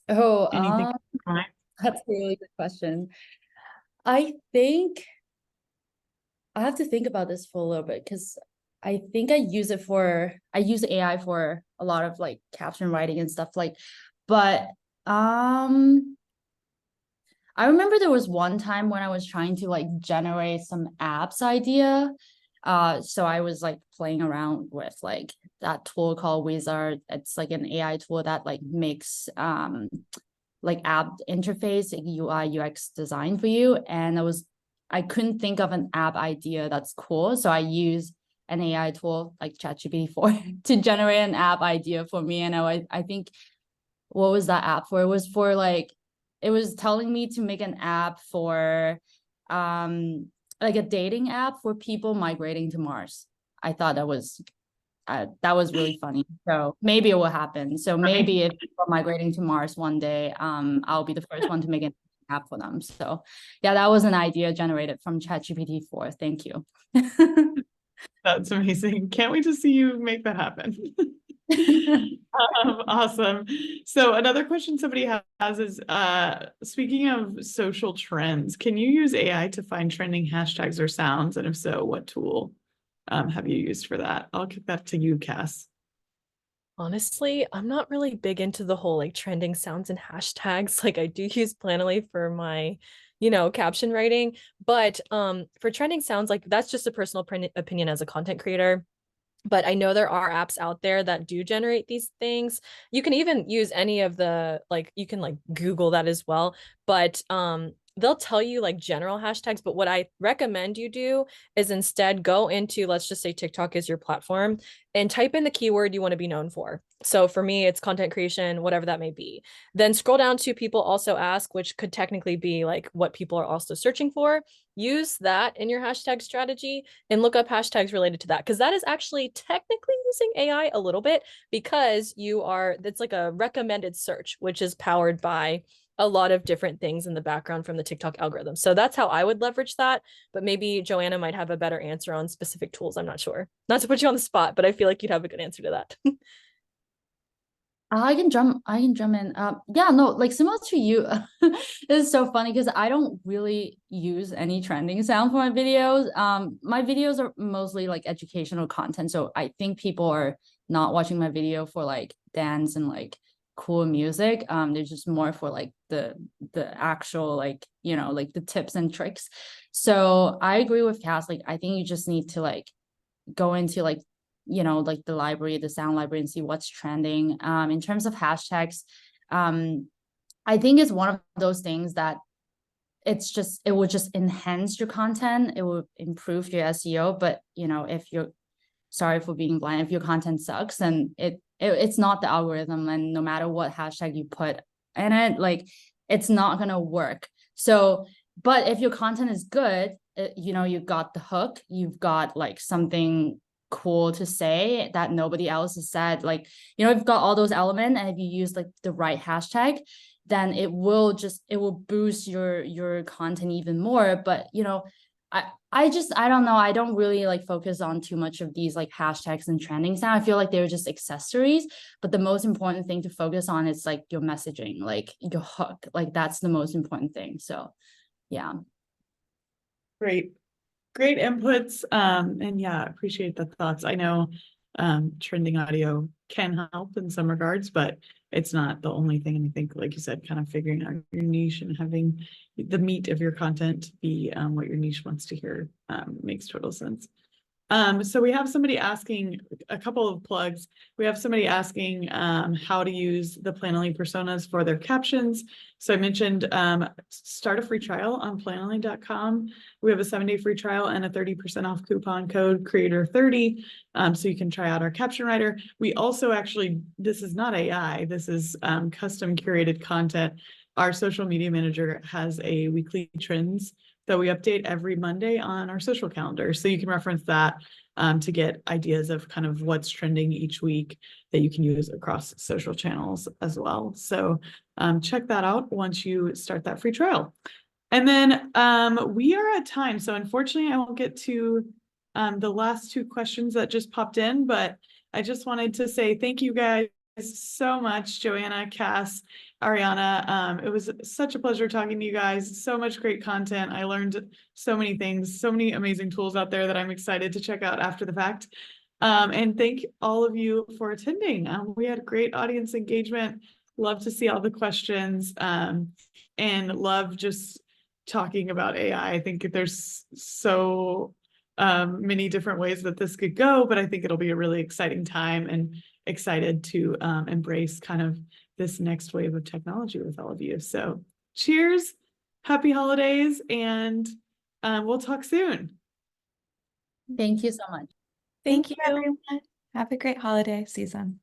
Oh, Anything? that's a really good question. I think I have to think about this for a little bit because I think I use AI for a lot of like caption writing and stuff like, but I remember there was one time when I was trying to like generate some apps idea. So I was like playing around with like that tool called Wizard. It's like an AI tool that like makes like app interface, UI, UX design for you. And I couldn't think of an app idea that's cool. So I used an AI tool like ChatGPT to generate an app idea for me. And I think, what was that app for? It was for like, it was telling me to make an app for like a dating app for people migrating to Mars. I thought that was really funny. So maybe it will happen. So maybe if people are migrating to Mars one day, I'll be the first one to make an app for them. So yeah, that was an idea generated from ChatGPT 4. Thank you. That's amazing. Can't wait to see you make that happen. Awesome. So another question somebody has is, speaking of social trends, can you use AI to find trending hashtags or sounds? And if so, what tool have you used for that? I'll kick that to you, Cass. Honestly, I'm not really big into the whole like trending sounds and hashtags. Like I do use Planoly for my, caption writing, but for trending sounds, like that's just a personal opinion as a content creator. But I know there are apps out there that do generate these things. You can even use any of the, like, you can like Google that as well. But they'll tell you like general hashtags. But what I recommend you do is instead go into, let's just say TikTok is your platform, and type in the keyword you want to be known for. So for me, it's content creation, whatever that may be. Then scroll down to people also ask, which could technically be like what people are also searching for. Use that in your hashtag strategy and look up hashtags related to that, because that is actually technically using AI a little bit, because it's like a recommended search, which is powered by a lot of different things in the background from the TikTok algorithm. So that's how I would leverage that. But maybe Joanna might have a better answer on specific tools. I'm not sure. Not to put you on the spot, but I feel like you'd have a good answer to that. I can jump in. Yeah, no, like similar to you. It's so funny because I don't really use any trending sound for my videos. My videos are mostly like educational content. So I think people are not watching my video for like dance and like cool music. They're just more for like the actual like, like the tips and tricks. So I agree with Cass. Like I think you just need to like go into like like the sound library, and see what's trending. In terms of hashtags, I think it's one of those things that it will just enhance your content, it will improve your SEO. But if you're, sorry for being blind, if your content sucks, then it's not the algorithm, and no matter what hashtag you put in it, like it's not gonna work. So but if your content is good, you've got the hook, you've got like something cool to say that nobody else has said, like if you've got all those elements, and if you use like the right hashtag, then it will boost your content even more. But I don't know, I don't really like focus on too much of these like hashtags and trending sound. I feel like they're just accessories, but the most important thing to focus on is like your messaging, like your hook, like that's the most important thing. So yeah. Great inputs. And yeah, appreciate the thoughts. I know trending audio can help in some regards, but it's not the only thing. And I think, like you said, kind of figuring out your niche and having the meat of your content be what your niche wants to hear makes total sense. So we have somebody asking a couple of plugs. We have somebody asking how to use the Planoly personas for their captions. So I mentioned start a free trial on planoly.com. We have a 7-day free trial and a 30% off coupon code creator30. So you can try out our caption writer. We also actually, this is not AI, this is custom curated content. Our social media manager has a weekly trends that we update every Monday on our social calendar. So you can reference that to get ideas of kind of what's trending each week that you can use across social channels as well. So check that out once you start that free trial. And then we are at time. So unfortunately, I won't get to the last 2 questions that just popped in, but I just wanted to say thank you guys so much, Joanna, Cass, Ariana. It was such a pleasure talking to you guys. So much great content. I learned so many things, so many amazing tools out there that I'm excited to check out after the fact. And thank all of you for attending. We had great audience engagement. Love to see all the questions and love just talking about AI. I think there's so many different ways that this could go, but I think it'll be a really exciting time and excited to embrace kind of this next wave of technology with all of you. So cheers, happy holidays, and we'll talk soon. Thank you so much. Thank you. everyone. Have a great holiday season.